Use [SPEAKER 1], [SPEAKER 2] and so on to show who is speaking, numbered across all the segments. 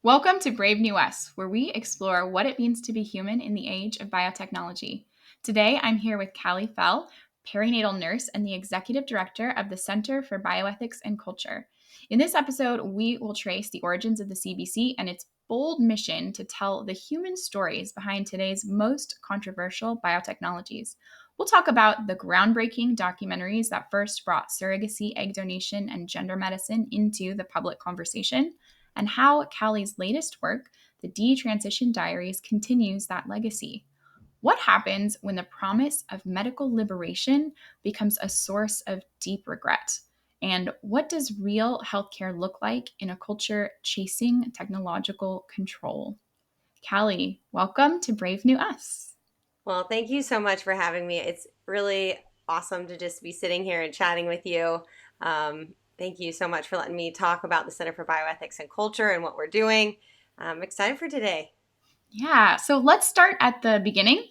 [SPEAKER 1] Welcome to Brave New Us, where we explore what it means to be human in the age of biotechnology. Today, I'm here with Kallie Fell, perinatal nurse and the executive director of the Center for Bioethics and Culture. In this episode, we will trace the origins of the CBC and its bold mission to tell the human stories behind today's most controversial biotechnologies. We'll talk about the groundbreaking documentaries that first brought surrogacy, egg donation, and gender medicine into the public conversation, and how Kallie's latest work, the Detransition Diaries, continues that legacy. What happens when the promise of medical liberation becomes a source of deep regret? And what does real healthcare look like in a culture chasing technological control? Kallie, welcome to Brave New Us.
[SPEAKER 2] Well, thank you so much for having me. It's really awesome to just be sitting here and chatting with you. Thank you so much for letting me talk about the Center for Bioethics and Culture and what we're doing. I'm excited for today.
[SPEAKER 1] Yeah, so let's start at the beginning.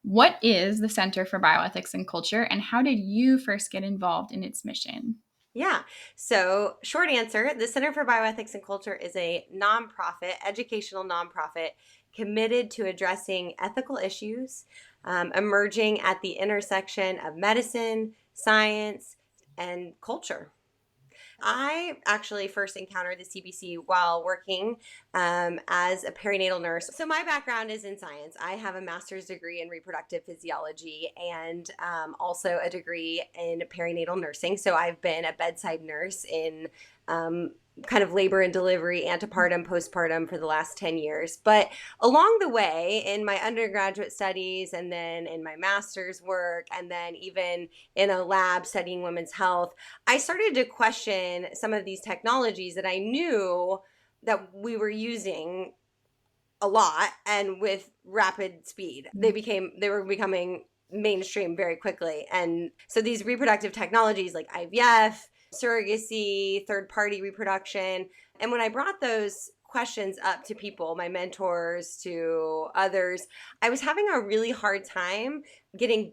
[SPEAKER 1] What is the Center for Bioethics and Culture, and how did you first get involved in its mission?
[SPEAKER 2] Yeah. So, short answer, the Center for Bioethics and Culture is a nonprofit, educational nonprofit committed to addressing ethical issues emerging at the intersection of medicine, science, and culture. I actually first encountered the CBC while working as a perinatal nurse. So, my background is in science. I have a master's degree in reproductive physiology and also a degree in perinatal nursing. So, I've been a bedside nurse in kind of labor and delivery, antepartum, postpartum for the last 10 years. But along the way, in my undergraduate studies and then in my master's work, and then even in a lab studying women's health, I started to question some of these technologies that I knew that we were using a lot and with rapid speed. They were becoming mainstream very quickly. And so these reproductive technologies like IVF, surrogacy, third party reproduction. And when I brought those questions up to people, my mentors, to others, I was having a really hard time getting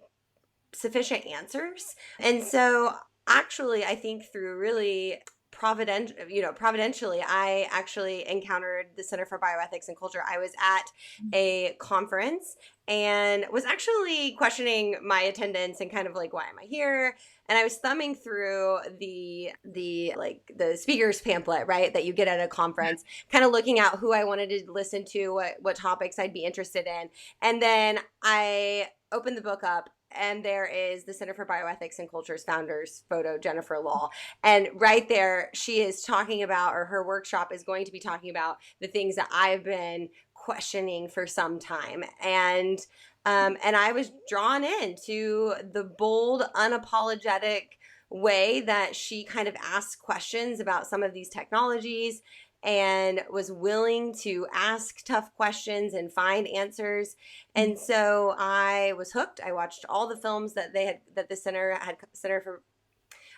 [SPEAKER 2] sufficient answers. And so actually, I think through really providentially, I actually encountered the Center for Bioethics and Culture. I was at a conference and was actually questioning my attendance and kind of like, why am I here? And I was thumbing through the speaker's pamphlet, right, that you get at a conference, kind of looking at who I wanted to listen to, what topics I'd be interested in. And then I opened the book up, and there is the Center for Bioethics and Culture's founder's photo, Jennifer Law. And right there, she is talking about, or her workshop is going to be talking about the things that I've been questioning for some time. And I was drawn into the bold, unapologetic way that she kind of asked questions about some of these technologies and was willing to ask tough questions and find answers. And so I was hooked. I watched all the films that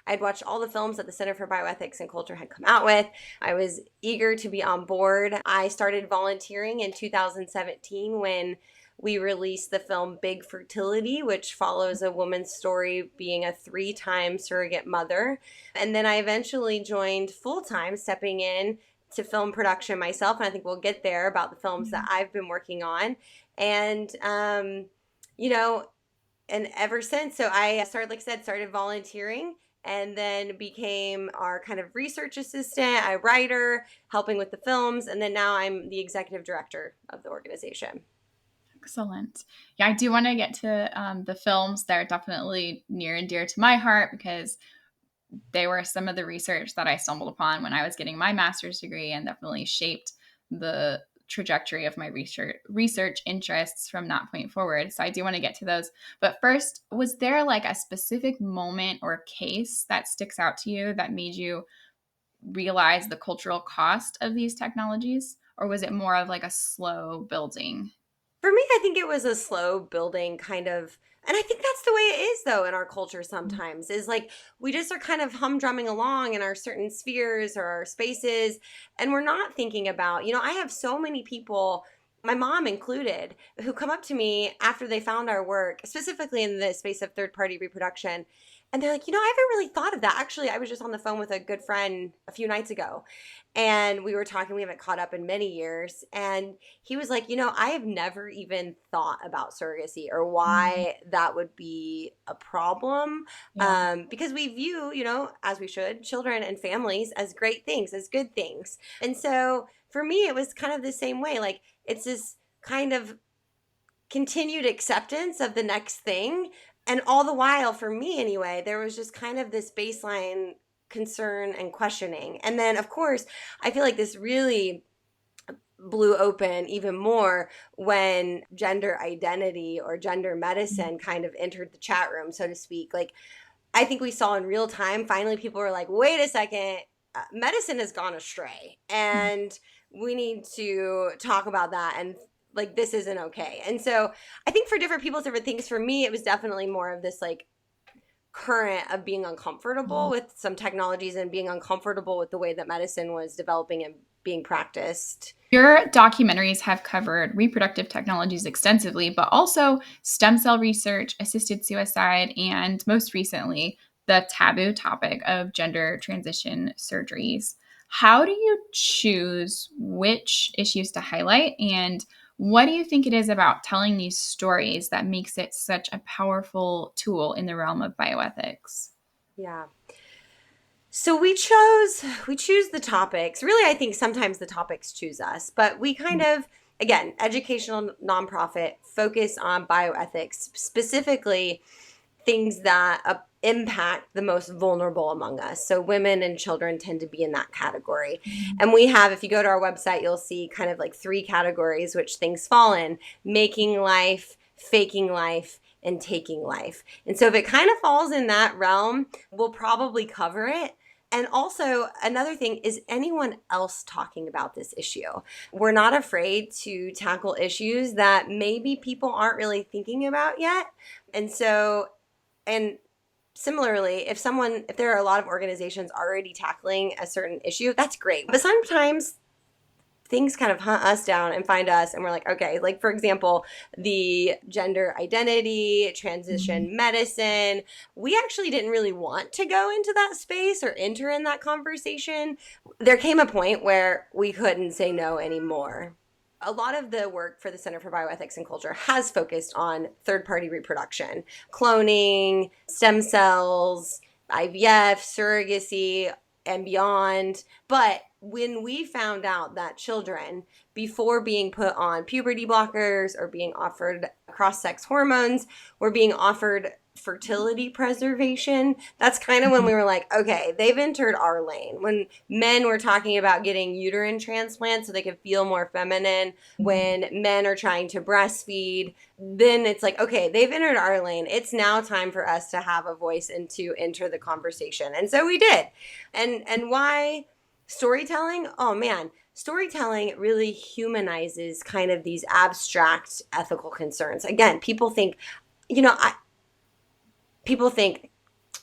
[SPEAKER 2] I'd watched all the films that the Center for Bioethics and Culture had come out with. I was eager to be on board. I started volunteering in 2017 when we released the film Big Fertility, which follows a woman's story being a 3-time surrogate mother. And then I eventually joined full-time, stepping in to film production myself. And I think we'll get there about the films that I've been working on. And, and ever since, so I started, like I said, started volunteering and then became our kind of research assistant, a writer, helping with the films. And then now I'm the executive director of the organization.
[SPEAKER 1] Excellent. Yeah, I do want to get to the films. They're definitely near and dear to my heart because they were some of the research that I stumbled upon when I was getting my master's degree and definitely shaped the trajectory of my research interests from that point forward. So I do want to get to those. But first, was there like a specific moment or case that sticks out to you that made you realize the cultural cost of these technologies? Or was it more of like a slow building?
[SPEAKER 2] For me, I think it was a slow building kind of, and I think that's the way it is though in our culture sometimes, is like we just are kind of humdrumming along in our certain spheres or our spaces, and we're not thinking about, I have so many people, my mom included, who come up to me after they found our work, specifically in the space of third party reproduction, And they're like, I haven't really thought of that. Actually, I was just on the phone with a good friend a few nights ago, and we were talking. We haven't caught up in many years. And he was like, I have never even thought about surrogacy or
[SPEAKER 1] Mm.
[SPEAKER 2] why that would be a problem.
[SPEAKER 1] Yeah.
[SPEAKER 2] Because we view, as we should, children and families as great things, as good things. And so for me, it was kind of the same way. Like, it's this kind of continued acceptance of the next thing. And all the while, for me anyway, there was just kind of this baseline concern and questioning. And then, of course, I feel like this really blew open even more when gender identity or gender medicine kind of entered the chat room, so to speak. Like, I think we saw in real time, finally, people were like, wait a second, medicine has gone astray. And we need to talk about that. And like, this isn't okay. And so I think for different people, different things. For me, it was definitely more of this like current of being uncomfortable with some technologies and being uncomfortable with the way that medicine was developing and being practiced.
[SPEAKER 1] Your documentaries have covered reproductive technologies extensively, but also stem cell research, assisted suicide, and most recently, the taboo topic of gender transition surgeries. How do you choose which issues to highlight, and what do you think it is about telling these stories that makes it such a powerful tool in the realm of bioethics?
[SPEAKER 2] Yeah. So we choose the topics. Really, I think sometimes the topics choose us, but we kind of, again, educational nonprofit, focus on bioethics, specifically things that impact the most vulnerable among us. So women and children tend to be in that category. And we have, if you go to our website, you'll see kind of like three categories which things fall in: making life, faking life, and taking life. And so if it kind of falls in that realm, we'll probably cover it. And also, another thing is anyone else talking about this issue. We're not afraid to tackle issues that maybe people aren't really thinking about yet. And so, and similarly, if there are a lot of organizations already tackling a certain issue, that's great. But sometimes things kind of hunt us down and find us, and we're like, okay, like for example, the gender identity, transition medicine, we actually didn't really want to go into that space or enter in that conversation. There came a point where we couldn't say no anymore. A lot of the work for the Center for Bioethics and Culture has focused on third-party reproduction, cloning, stem cells, IVF, surrogacy, and beyond. But when we found out that children, before being put on puberty blockers or being offered cross-sex hormones, were being offered fertility preservation, that's kind of when we were like, okay, they've entered our lane. When men were talking about getting uterine transplants so they could feel more feminine, when men are trying to breastfeed, then it's like, okay, they've entered our lane. It's now time for us to have a voice and to enter the conversation. And so we did. And why storytelling? Oh man, storytelling really humanizes kind of these abstract ethical concerns. Again, people think,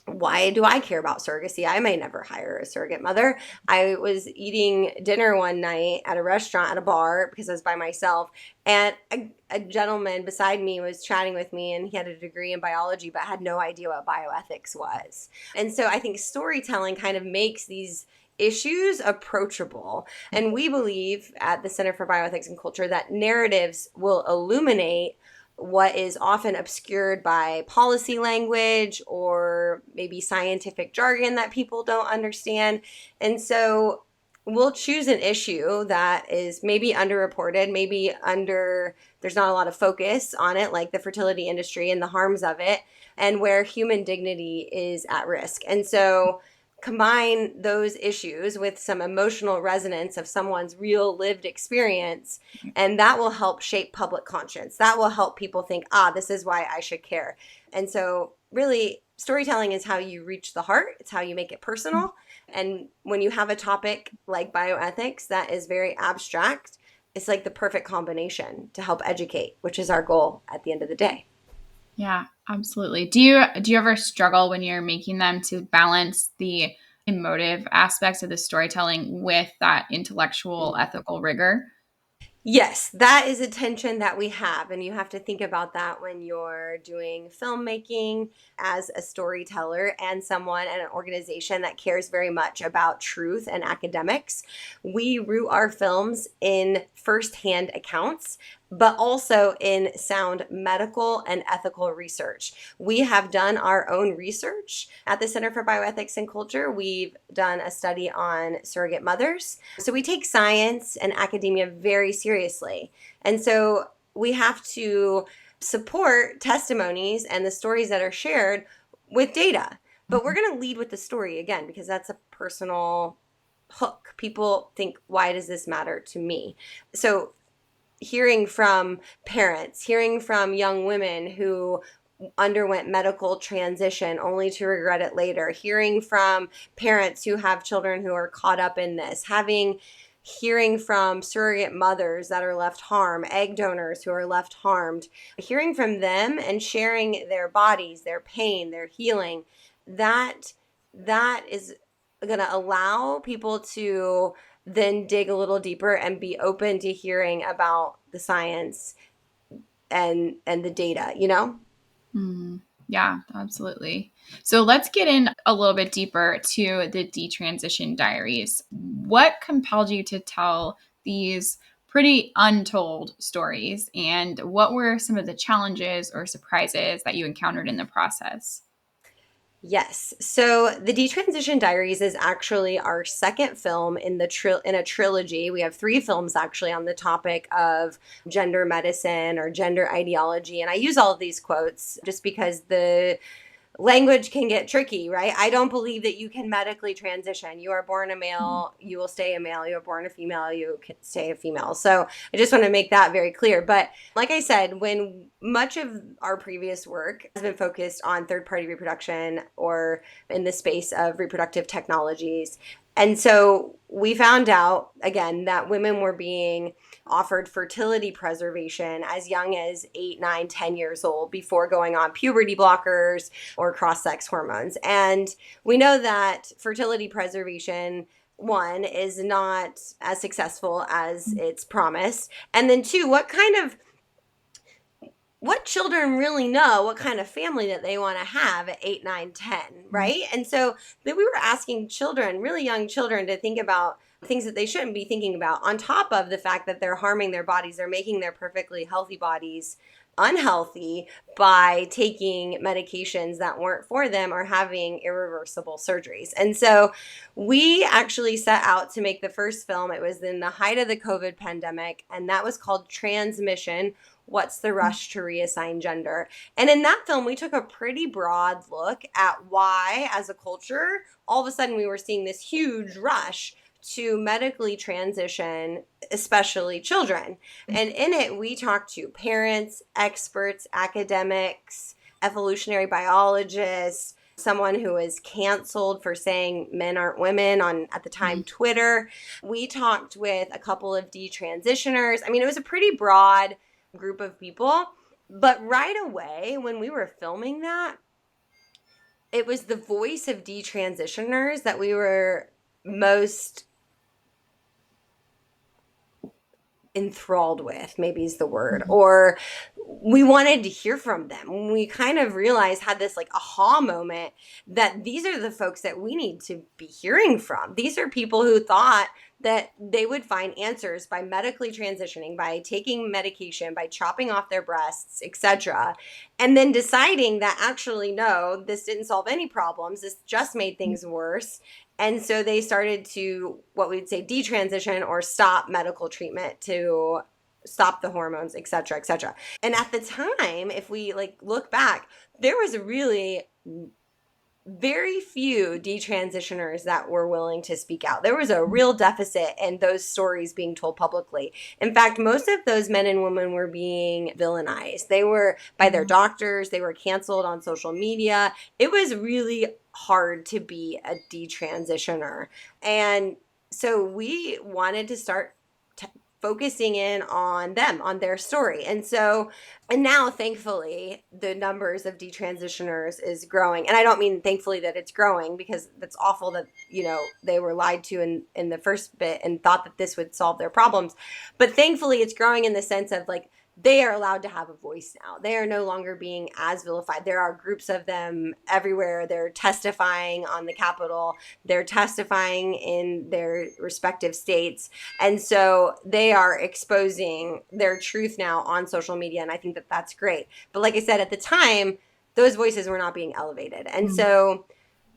[SPEAKER 2] why do I care about surrogacy? I may never hire a surrogate mother. I was eating dinner one night at a restaurant, at a bar, because I was by myself, and a gentleman beside me was chatting with me, and he had a degree in biology but had no idea what bioethics was. And so I think storytelling kind of makes these issues approachable. And we believe at the Center for Bioethics and Culture that narratives will illuminate what is often obscured by policy language or maybe scientific jargon that people don't understand. And so we'll choose an issue that is maybe underreported, there's not a lot of focus on it, like the fertility industry and the harms of it, and where human dignity is at risk. And so combine those issues with some emotional resonance of someone's real lived experience, and that will help shape public conscience. That will help people think, this is why I should care. And so really, storytelling is how you reach the heart. It's how you make it personal. And when you have a topic like bioethics that is very abstract, it's like the perfect combination to help educate, which is our goal at the end of the day.
[SPEAKER 1] Yeah, absolutely. Do you ever struggle when you're making them to balance the emotive aspects of the storytelling with that intellectual ethical rigor?
[SPEAKER 2] Yes, that is a tension that we have. And you have to think about that when you're doing filmmaking as a storyteller and someone and an organization that cares very much about truth and academics. We root our films in firsthand accounts, but also in sound medical and ethical research. We have done our own research at the Center for Bioethics and Culture. We've done a study on surrogate mothers. So we take science and academia very seriously. And so we have to support testimonies and the stories that are shared with data. But we're going to lead with the story again because that's a personal hook. People think, why does this matter to me? So hearing from parents, hearing from young women who underwent medical transition only to regret it later, hearing from parents who have children who are caught up in this, hearing from surrogate mothers that are left harmed, egg donors who are left harmed, hearing from them and sharing their bodies, their pain, their healing, that is going to allow people to then dig a little deeper and be open to hearing about the science and the data, you know?
[SPEAKER 1] Mm, yeah, absolutely. So let's get in a little bit deeper to the detransition diaries. What compelled you to tell these pretty untold stories, and what were some of the challenges or surprises that you encountered in the process?
[SPEAKER 2] Yes. So the Detransition Diaries is actually our second film in in a trilogy. We have three films actually on the topic of gender medicine or gender ideology, and I use all of these quotes just because the language can get tricky, right? I don't believe that you can medically transition. You are born a male, you will stay a male. You are born a female, you can stay a female. So I just want to make that very clear. But like I said, when much of our previous work has been focused on third party reproduction or in the space of reproductive technologies. And so we found out again that women were being offered fertility preservation as young as 8, 9, 10 years old before going on puberty blockers or cross sex hormones. And we know that fertility preservation, one, is not as successful as it's promised. And then two, what children really know what kind of family that they want to have at 8, 9, 10, right? And so then we were asking children, really young children, to think about things that they shouldn't be thinking about, on top of the fact that they're harming their bodies. They're making their perfectly healthy bodies unhealthy by taking medications that weren't for them or having irreversible surgeries. And so we actually set out to make the first film. It was in the height of the COVID pandemic, and that was called Transmission: What's the Rush to Reassign Gender? And in that film, we took a pretty broad look at why, as a culture, all of a sudden we were seeing this huge rush to medically transition, especially children. And in it, we talked to parents, experts, academics, evolutionary biologists, someone who was canceled for saying men aren't women on, at the time, Twitter. We talked with a couple of detransitioners. I mean, it was a pretty broad group of people. But right away, when we were filming that, it was the voice of detransitioners that we were most enthralled with, maybe is the word, or we wanted to hear from them. We kind of realized, had this like aha moment, that these are the folks that we need to be hearing from. These are people who thought that they would find answers by medically transitioning, by taking medication, by chopping off their breasts, etc., and then deciding that actually no, this didn't solve any problems, this just made things worse. And so they started to, what we'd say, detransition or stop medical treatment to stop the hormones, et cetera, et cetera. And at the time, if we like look back, there was really very few detransitioners that were willing to speak out. There was a real deficit in those stories being told publicly. In fact, most of those men and women were being villainized. They were by their doctors, they were canceled on social media. It was really hard to be a detransitioner. And so we wanted to start focusing in on them, on their story. And now, thankfully, the numbers of detransitioners is growing. And I don't mean thankfully that it's growing, because that's awful that, they were lied to in the first bit and thought that this would solve their problems. But thankfully, it's growing in the sense of like, they are allowed to have a voice now. They are no longer being as vilified. There are groups of them everywhere. They're testifying on the Capitol. They're testifying in their respective states. And so they are exposing their truth now on social media. And I think that that's great. But like I said, at the time, those voices were not being elevated. And so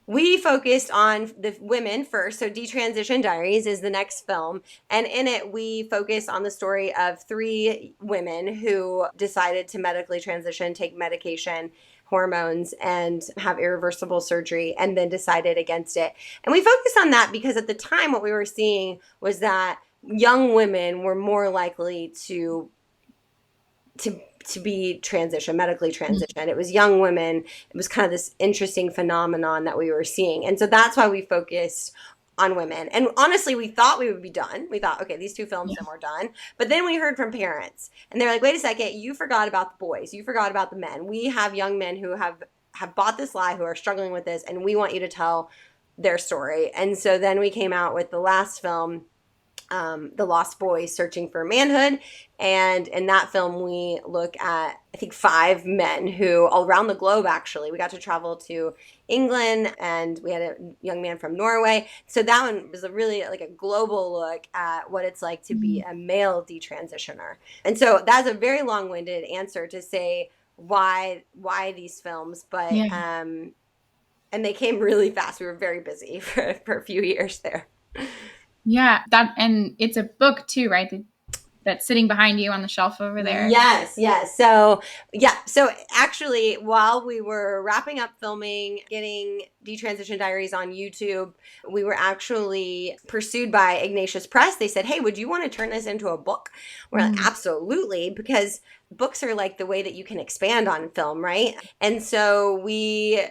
[SPEAKER 2] we focused on the women first. So Detransition Diaries is the next film. And in it, we focus on the story of 3 women who decided to medically transition, take medication, hormones, and have irreversible surgery, and then decided against it. And we focused on that because at the time, what we were seeing was that young women were more likely to be medically transitioned. It was young women. It was kind of this interesting phenomenon that we were seeing. And so that's why we focused on women. And honestly, we thought we would be done. We thought, okay, these 2 films and we're done. But then we heard from parents and they're like, wait a second, you forgot about the boys. You forgot about the men. We have young men who have bought this lie, who are struggling with this, and we want you to tell their story. And so then we came out with the last film, The Lost Boys Searching for Manhood. And in that film, we look at, I think, 5 men who, all around the globe, actually. We got to travel to England, and we had a young man from Norway. So that one was really like a global look at what it's like to be a male detransitioner. And so that's a very long-winded answer to say why these films. But and they came really fast. We were very busy for a few years there.
[SPEAKER 1] Yeah, and it's a book too, right? That's sitting behind you on the shelf over there.
[SPEAKER 2] Yes. So actually, while we were wrapping up filming, getting Detransition Diaries on YouTube, we were actually pursued by Ignatius Press. They said, hey, would you want to turn this into a book? We're like, absolutely, because books are like the way that you can expand on film, right? And so we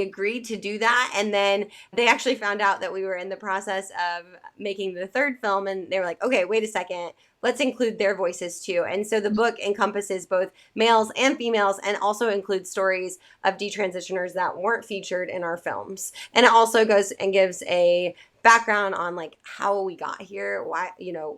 [SPEAKER 2] agreed to do that. And then they actually found out that we were in the process of making the 3rd film. And they were like, okay, wait a second, let's include their voices too. And so the book encompasses both males and females, and also includes stories of detransitioners that weren't featured in our films. And it also goes and gives a background on like how we got here, why,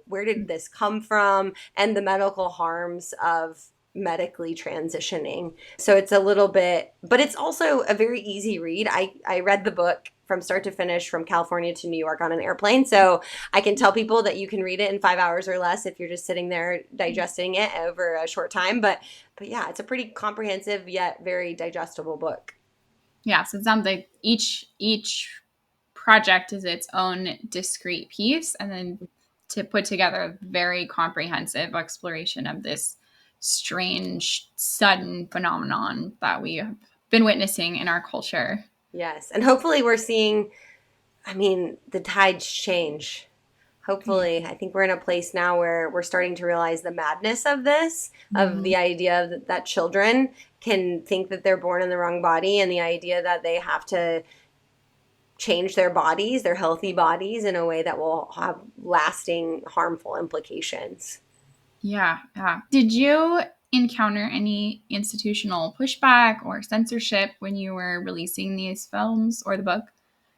[SPEAKER 2] where did this come from, and the medical harms of medically transitioning. So it's a little bit, but it's also a very easy read. I read the book from start to finish from California to New York on an airplane. So I can tell people that you can read it in 5 hours or less if you're just sitting there digesting it over a short time. But yeah, it's a pretty comprehensive yet very digestible book.
[SPEAKER 1] Yeah, so it sounds like each project is its own discrete piece, and then to put together a very comprehensive exploration of this strange, sudden phenomenon that we have been witnessing in our culture.
[SPEAKER 2] Yes. And hopefully we're seeing, the tides change. Hopefully, I think we're in a place now where we're starting to realize the madness of this, of the idea that children can think that they're born in the wrong body, and the idea that they have to change their bodies, their healthy bodies, in a way that will have lasting harmful implications.
[SPEAKER 1] Yeah. Did you encounter any institutional pushback or censorship when you were releasing these films or the book?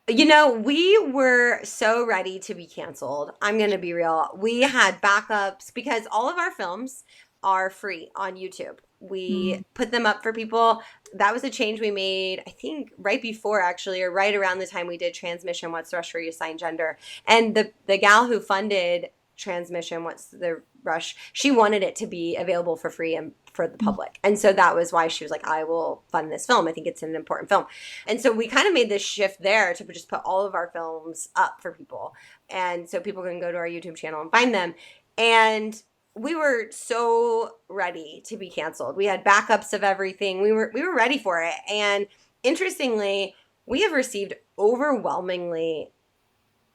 [SPEAKER 2] We were so ready to be canceled. I'm going to be real. We had backups because all of our films are free on YouTube. We put them up for people. That was a change we made, I think, right before, actually, or right around the time we did Transmission, What's the Rush for You Assign Gender. And the gal who funded Transmission, What's the Rush, she wanted it to be available for free and for the public. And so that was why she was like, I will fund this film. I think it's an important film. And so we kind of made this shift there to just put all of our films up for people. And so people can go to our YouTube channel and find them. And we were so ready to be canceled. We had backups of everything. We were ready for it. And interestingly, we have received overwhelmingly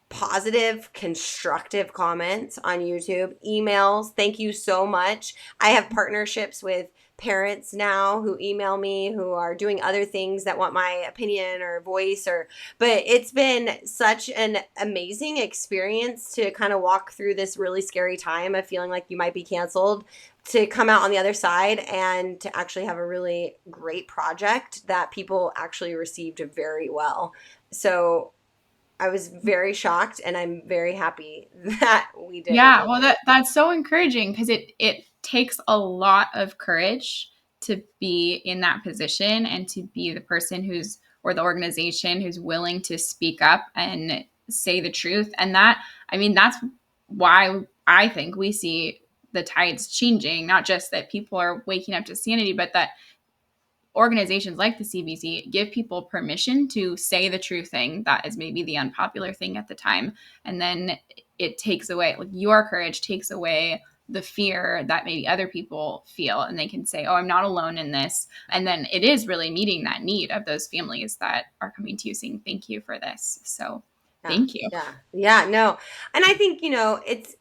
[SPEAKER 2] positive, constructive comments on YouTube, emails. Thank you so much. I have partnerships with parents now who email me, who are doing other things that want my opinion or voice, but it's been such an amazing experience to kind of walk through this really scary time of feeling like you might be canceled, to come out on the other side and to actually have a really great project that people actually received very well. So I was very shocked, and I'm very happy that we did what
[SPEAKER 1] Yeah,
[SPEAKER 2] we
[SPEAKER 1] well,
[SPEAKER 2] did.
[SPEAKER 1] that's so encouraging because it takes a lot of courage to be in that position and to be the person who's or the organization who's willing to speak up and say the truth. And that, I mean, that's why I think we see the tides changing, not just that people are waking up to sanity, but that organizations like the CBC give people permission to say the true thing that is maybe the unpopular thing at the time. And then it takes away, like, your courage takes away the fear that maybe other people feel, and they can say, oh, I'm not alone in this. And then it is really meeting that need of those families that are coming to you saying, thank you for this. So
[SPEAKER 2] Yeah,
[SPEAKER 1] thank you.
[SPEAKER 2] yeah, no. And I think, it's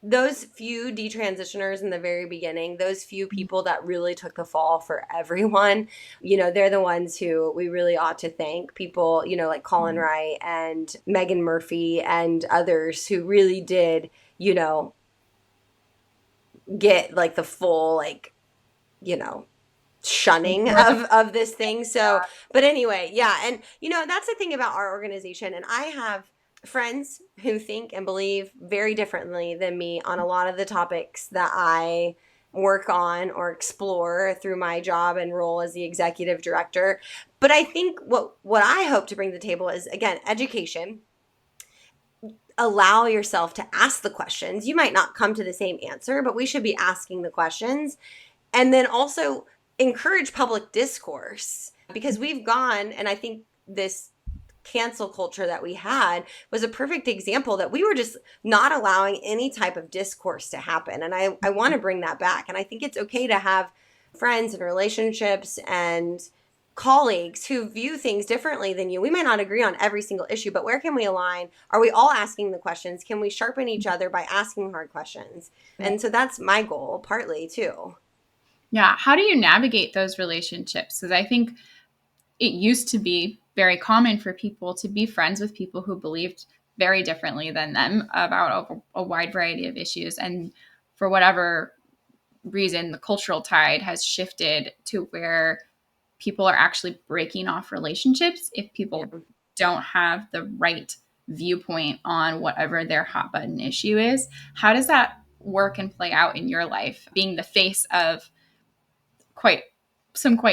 [SPEAKER 2] those few detransitioners in the very beginning, those few people that really took the fall for everyone, they're the ones who we really ought to thank. People, like Colin Wright and Megan Murphy and others who really did, get like the full, like, you know, shunning of this thing. So, but anyway, yeah. And, that's the thing about our organization. And I have friends who think and believe very differently than me on a lot of the topics that I work on or explore through my job and role as the executive director. But I think what I hope to bring to the table is, again, education. Allow yourself to ask the questions. You might not come to the same answer, but we should be asking the questions. And then also encourage public discourse, because we've gone, and I think this cancel culture that we had was a perfect example that we were just not allowing any type of discourse to happen. And I want to bring that back. And I think it's okay to have friends and relationships and colleagues who view things differently than you. We might not agree on every single issue, but where can we align? Are we all asking the questions? Can we sharpen each other by asking hard questions? And so that's my goal, partly too.
[SPEAKER 1] Yeah. How do you navigate those relationships? Because I think it used to be very common for people to be friends with people who believed very differently than them about a wide variety of issues. And for whatever reason, the cultural tide has shifted to where people are actually breaking off relationships if people
[SPEAKER 2] Yeah.
[SPEAKER 1] don't have the right viewpoint on whatever their hot button issue is. How does that work and play out in your life, being the face of quite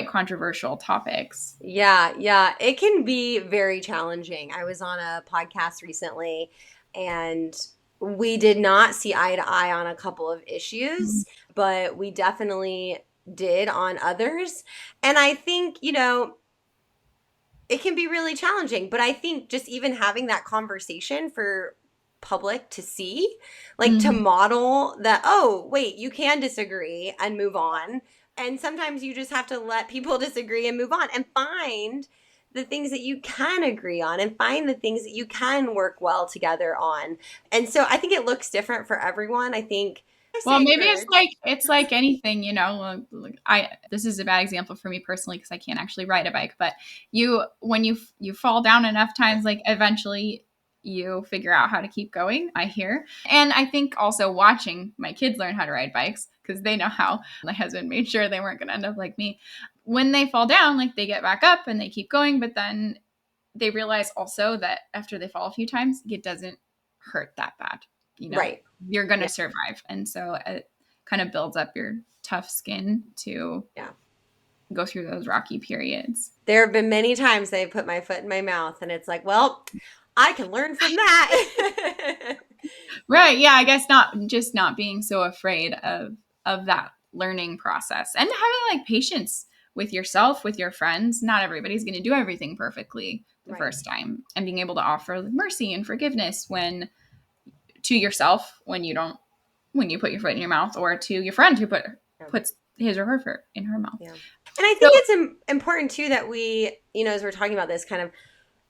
[SPEAKER 1] controversial topics?
[SPEAKER 2] Yeah, it can be very challenging. I was on a podcast recently, and we did not see eye to eye on a couple of issues, but we definitely did on others. And I think, it can be really challenging, but I think just even having that conversation for public to see, like, to
[SPEAKER 1] Mm-hmm.
[SPEAKER 2] model that, oh, wait, you can disagree and move on. And sometimes you just have to let people disagree and move on and find the things that you can agree on and find the things that you can work well together on. And so I think it looks different for everyone. I think I
[SPEAKER 1] Well,
[SPEAKER 2] say
[SPEAKER 1] maybe it's
[SPEAKER 2] encourage.
[SPEAKER 1] like anything, I this is a bad example for me personally because I can't actually ride a bike, but when you fall down enough times, like, eventually you figure out how to keep going, I hear. And I think also watching my kids learn how to ride bikes, because they know how. My husband made sure they weren't going to end up like me. When they fall down, like, they get back up and they keep going, but then they realize also that after they fall a few times, it doesn't hurt that bad. You know,
[SPEAKER 2] Right.
[SPEAKER 1] you're going to
[SPEAKER 2] Yeah.
[SPEAKER 1] survive. And so it kind of builds up your tough skin to
[SPEAKER 2] Yeah.
[SPEAKER 1] go through those rocky periods.
[SPEAKER 2] There have been many times they've put my foot in my mouth, and it's like, well, I can learn from that.
[SPEAKER 1] Right. Yeah. I guess not being so afraid of that learning process, and having, like, patience with yourself, with your friends. Not everybody's going to do everything perfectly the
[SPEAKER 2] Right.
[SPEAKER 1] first time, and being able to offer mercy and forgiveness to yourself when you put your foot in your mouth, or to your friend who
[SPEAKER 2] Yeah.
[SPEAKER 1] puts his or her foot in her mouth.
[SPEAKER 2] Yeah. And I
[SPEAKER 1] So,
[SPEAKER 2] think it's important too that we, as we're talking about this, kind of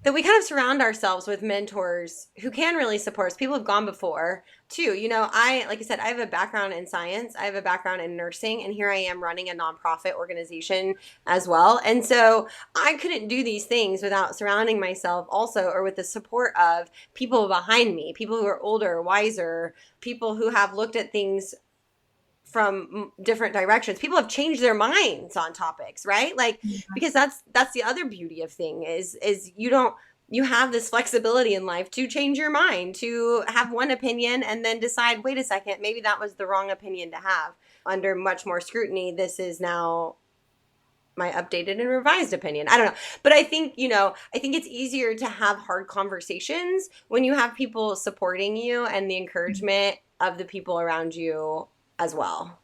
[SPEAKER 2] that we kind of surround ourselves with mentors who can really support us. People have gone before too. Like I said, I have a background in science, I have a background in nursing, and here I am running a nonprofit organization as well. And so I couldn't do these things without surrounding myself also, or with the support of people behind me, people who are older, wiser, people who have looked at things from different directions. People have changed their minds on topics, right? Like, because that's the other beauty of thing is you have this flexibility in life to change your mind, to have one opinion and then decide, wait a second, maybe that was the wrong opinion to have. Under much more scrutiny, this is now my updated and revised opinion. I don't know. But I think it's easier to have hard conversations when you have people supporting you and the encouragement of the people around you as well.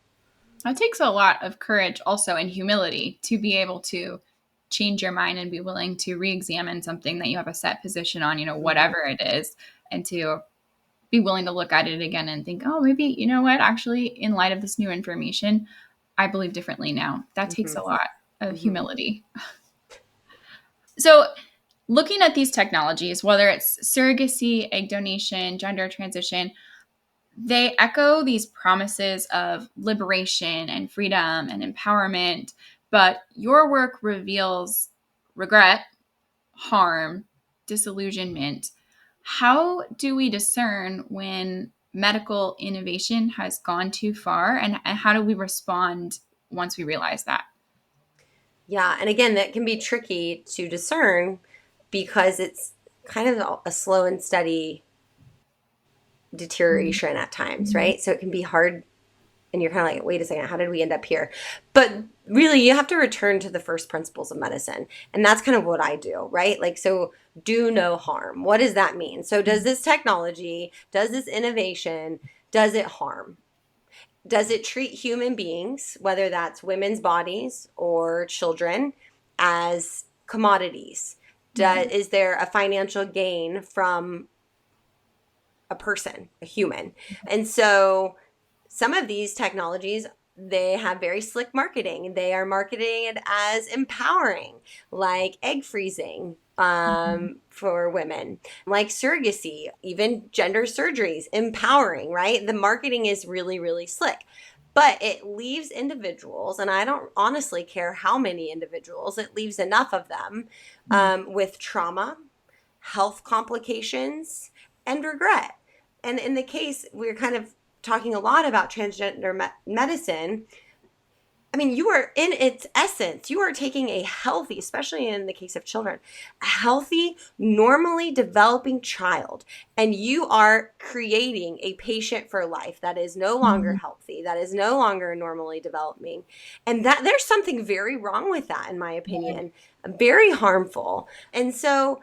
[SPEAKER 1] It takes a lot of courage also and humility to be able to change your mind and be willing to re-examine something that you have a set position on, whatever it is, and to be willing to look at it again and think, oh, maybe, you know what, actually, in light of this new information, I believe differently now. That takes
[SPEAKER 2] Mm-hmm.
[SPEAKER 1] a lot of
[SPEAKER 2] Mm-hmm.
[SPEAKER 1] humility. So looking at these technologies, whether it's surrogacy, egg donation, gender transition, they echo these promises of liberation and freedom and empowerment, but your work reveals regret, harm, disillusionment. How do we discern when medical innovation has gone too far, and how do we respond once we realize that?
[SPEAKER 2] Yeah, and again, that can be tricky to discern because it's kind of a slow and steady deterioration at times,
[SPEAKER 1] Mhm.
[SPEAKER 2] right? So it can be hard, and you're kind of like, wait a second, how did we end up here? But really, you have to return to the first principles of medicine. And that's kind of what I do, right? Like, so do no harm. What does that mean? So, does this technology, does this innovation, does it harm? Does it treat human beings, whether that's women's bodies or children, as commodities?
[SPEAKER 1] Mhm.
[SPEAKER 2] Is there a financial gain from a person, a human? And so some of these technologies, they have very slick marketing. They are marketed as empowering, like egg freezing for women, like surrogacy, even gender surgeries, empowering, right? The marketing is really, really slick. But it leaves individuals, and I don't honestly care how many individuals, it leaves enough of them with trauma, health complications, and regret. And in the case, we're kind of talking a lot about transgender medicine. I mean, you are in its essence, you are taking a healthy, especially in the case of children, a healthy, normally developing child, and you are creating a patient for life that is no longer
[SPEAKER 1] Mhm.
[SPEAKER 2] healthy, that is no longer normally developing. And that there's something very wrong with that, in my
[SPEAKER 1] Yeah.
[SPEAKER 2] opinion, very harmful. And so,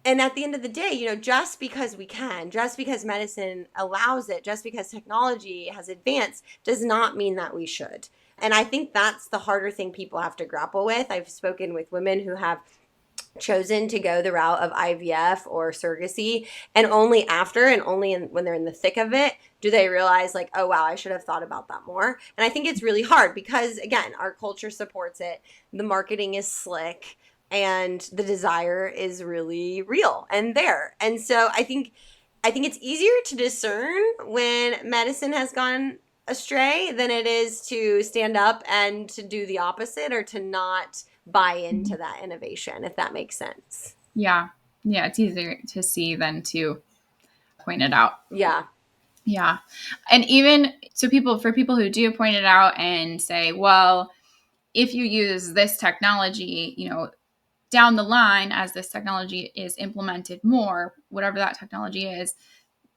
[SPEAKER 2] and at the end of the day, just because we can, just because medicine allows it, just because technology has advanced, does not mean that we should. And I think that's the harder thing people have to grapple with. I've spoken with women who have chosen to go the route of IVF or surrogacy, and only after, and only when they're in the thick of it, do they realize, like, oh wow, I should have thought about that more. And I think it's really hard because, again, our culture supports it, the marketing is slick, and the desire is really real and there. And so I think it's easier to discern when medicine has gone astray than it is to stand up and to do the opposite, or to not buy into that innovation, if that makes sense.
[SPEAKER 1] Yeah. Yeah. It's easier to see than to point it out.
[SPEAKER 2] Yeah.
[SPEAKER 1] Yeah. And even so, for people who do point it out and say, well, if you use this technology, down the line, as this technology is implemented more, whatever that technology is,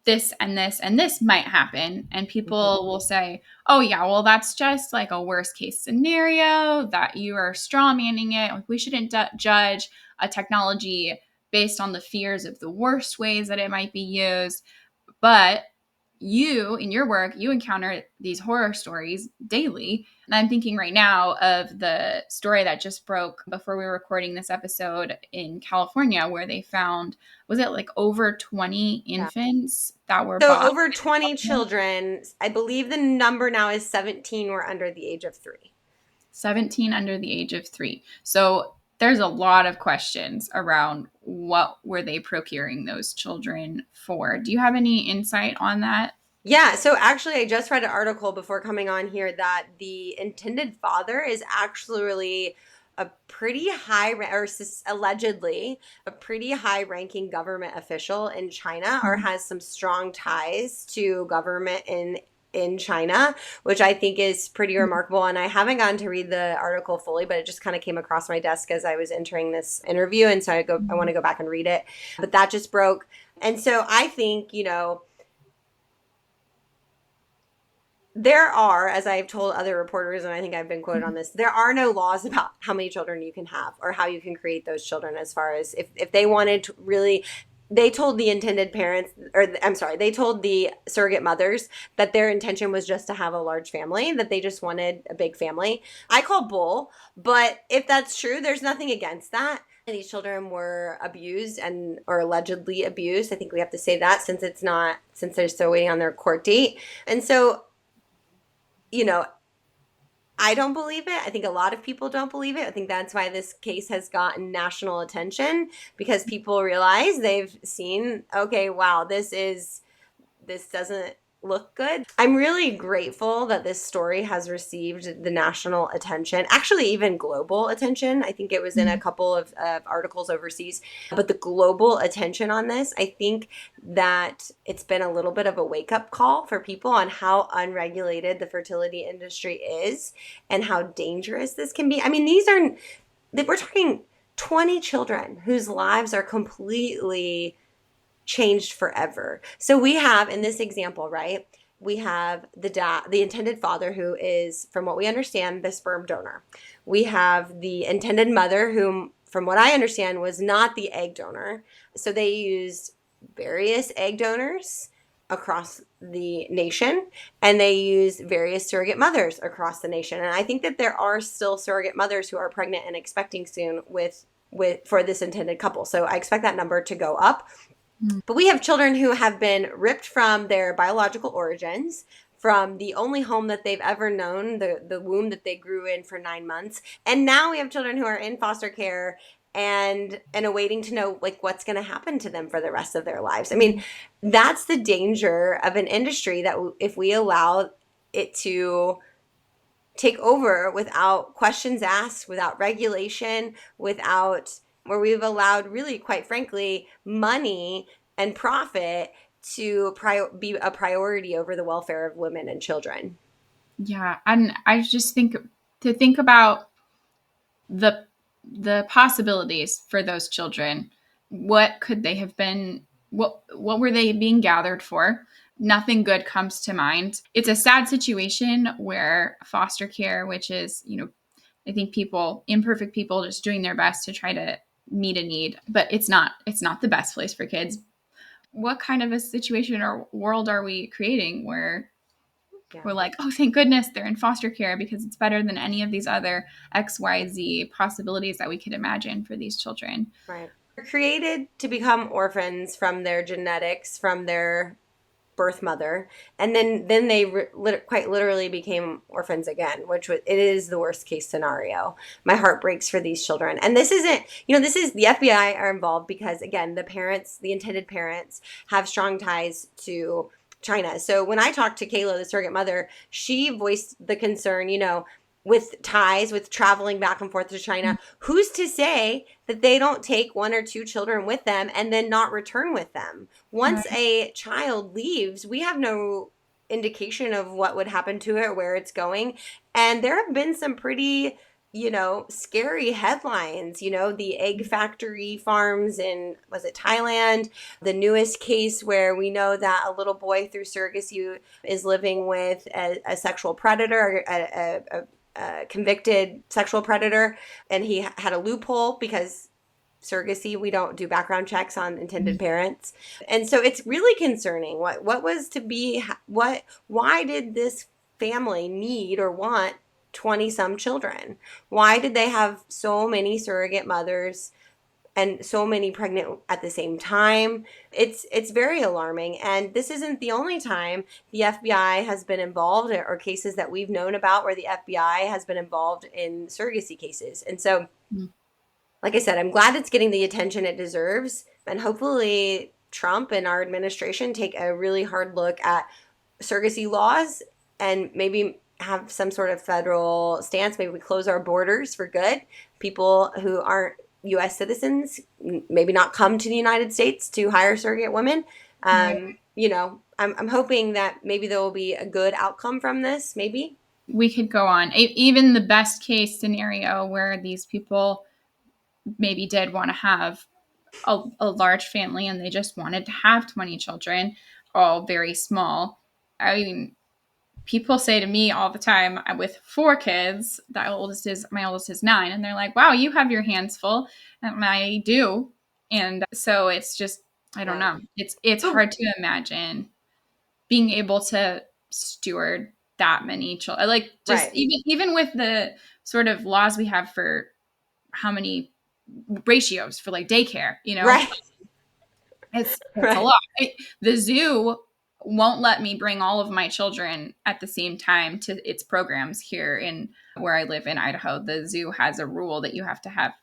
[SPEAKER 1] this and this and this might happen. And
[SPEAKER 2] Mm-hmm.
[SPEAKER 1] people will say, oh, yeah, well, that's just like a worst case scenario that you are straw manning it. Like, we shouldn't judge a technology based on the fears of the worst ways that it might be used. But you, in your work, you encounter these horror stories daily. And I'm thinking right now of the story that just broke before we were recording this episode in California, where they found, was it like over 20
[SPEAKER 2] Yeah.
[SPEAKER 1] infants that were
[SPEAKER 2] So
[SPEAKER 1] bought?
[SPEAKER 2] over 20 children, I believe the number now is 17 were under the age of 3.
[SPEAKER 1] 17 under the age of 3. So there's a lot of questions around what were they procuring those children for. Do you have any insight on that?
[SPEAKER 2] Yeah, so actually, I just read an article before coming on here that the intended father is actually a pretty high, allegedly a pretty high ranking government official in China, or has some strong ties to government in China, which I think is pretty remarkable. And I haven't gotten to read the article fully, but it just kind of came across my desk as I was entering this interview, and so I want to go back and read it. But that just broke, and so I think, there are, as I've told other reporters, and I think I've been quoted on this, there are no laws about how many children you can have or how you can create those children, as far as if they wanted to really. They told the intended parents, or I'm sorry, they told the surrogate mothers that their intention was just to have a large family, that they just wanted a big family. I call bull, but if that's true, there's nothing against that. These children were abused or allegedly abused. I think we have to say that, since they're still waiting on their court date. And so, I don't believe it. I think a lot of people don't believe it. I think that's why this case has gotten national attention, because people realize they've seen, okay, wow, this doesn't look good. I'm really grateful that this story has received the national attention, actually even global attention. I think it was in a couple of articles overseas, but the global attention on this, I think that it's been a little bit of a wake-up call for people on how unregulated the fertility industry is and how dangerous this can be. I mean, we're talking 20 children whose lives are completely changed forever. So we have, in this example, right, we have the intended father, who is, from what we understand, the sperm donor. We have the intended mother, whom, from what I understand, was not the egg donor. So they used various egg donors across the nation, and they used various surrogate mothers across the nation. And I think that there are still surrogate mothers who are pregnant and expecting soon for this intended couple. So I expect that number to go up. But we have children who have been ripped from their biological origins, from the only home that they've ever known, the womb that they grew in for 9 months. And now we have children who are in foster care and awaiting to know, like, what's going to happen to them for the rest of their lives. I mean, that's the danger of an industry that if we allow it to take over without questions asked, without regulation, where we've allowed, really, quite frankly, money and profit to be a priority over the welfare of women and children.
[SPEAKER 1] Yeah, and I just think about the possibilities for those children. What could they have been? What were they being gathered for? Nothing good comes to mind. It's a sad situation where foster care, which is, I think imperfect people just doing their best to try to meet a need, but it's not the best place for kids. What kind of a situation or world are we creating where we're like, oh, thank goodness they're in foster care, because it's better than any of these other XYZ possibilities that we could imagine for these children.
[SPEAKER 2] Right. They're created to become orphans from their genetics, from their birth mother, and then they quite literally became orphans again, it is the worst case scenario. My heart breaks for these children. And this isn't, this is, the FBI are involved because, again, the intended parents have strong ties to China. So when I talked to Kayla, the surrogate mother, she voiced the concern, with ties, with traveling back and forth to China, who's to say that they don't take 1 or 2 children with them and then not return with them? Once a child leaves, we have no indication of what would happen to it or where it's going. And there have been some pretty, scary headlines, the egg factory farms in, was it Thailand? The newest case where we know that a little boy through surrogacy is living with a sexual predator, a convicted sexual predator, and he had a loophole because surrogacy, we don't do background checks on intended parents. And so it's really concerning. What was to be, why did this family need or want 20 some children? Why did they have so many surrogate mothers and so many pregnant at the same time? It's very alarming. And this isn't the only time the FBI has been involved, or cases that we've known about where the FBI has been involved in surrogacy cases. And so like I said, I'm glad it's getting the attention it deserves. And hopefully Trump and our administration take a really hard look at surrogacy laws and maybe have some sort of federal stance. Maybe we close our borders for good. People who aren't U.S. citizens maybe not come to the United States to hire surrogate women.
[SPEAKER 1] Right.
[SPEAKER 2] I'm hoping that maybe there will be a good outcome from this, maybe.
[SPEAKER 1] We could go on. Even the best case scenario where these people maybe did want to have a large family and they just wanted to have 20 children, all very small. I mean, people say to me all the time with 4 kids, my oldest is 9, and they're like, wow, you have your hands full. And I do. And so it's just, I don't
[SPEAKER 2] Yeah.
[SPEAKER 1] know. It's
[SPEAKER 2] But
[SPEAKER 1] hard to imagine being able to steward that many children. Like just
[SPEAKER 2] right.
[SPEAKER 1] even with the sort of laws we have for how many ratios for like daycare,
[SPEAKER 2] Right.
[SPEAKER 1] it's a
[SPEAKER 2] Right.
[SPEAKER 1] lot. The zoo won't let me bring all of my children at the same time to its programs here in where I live in Idaho. The zoo has a rule that you have to have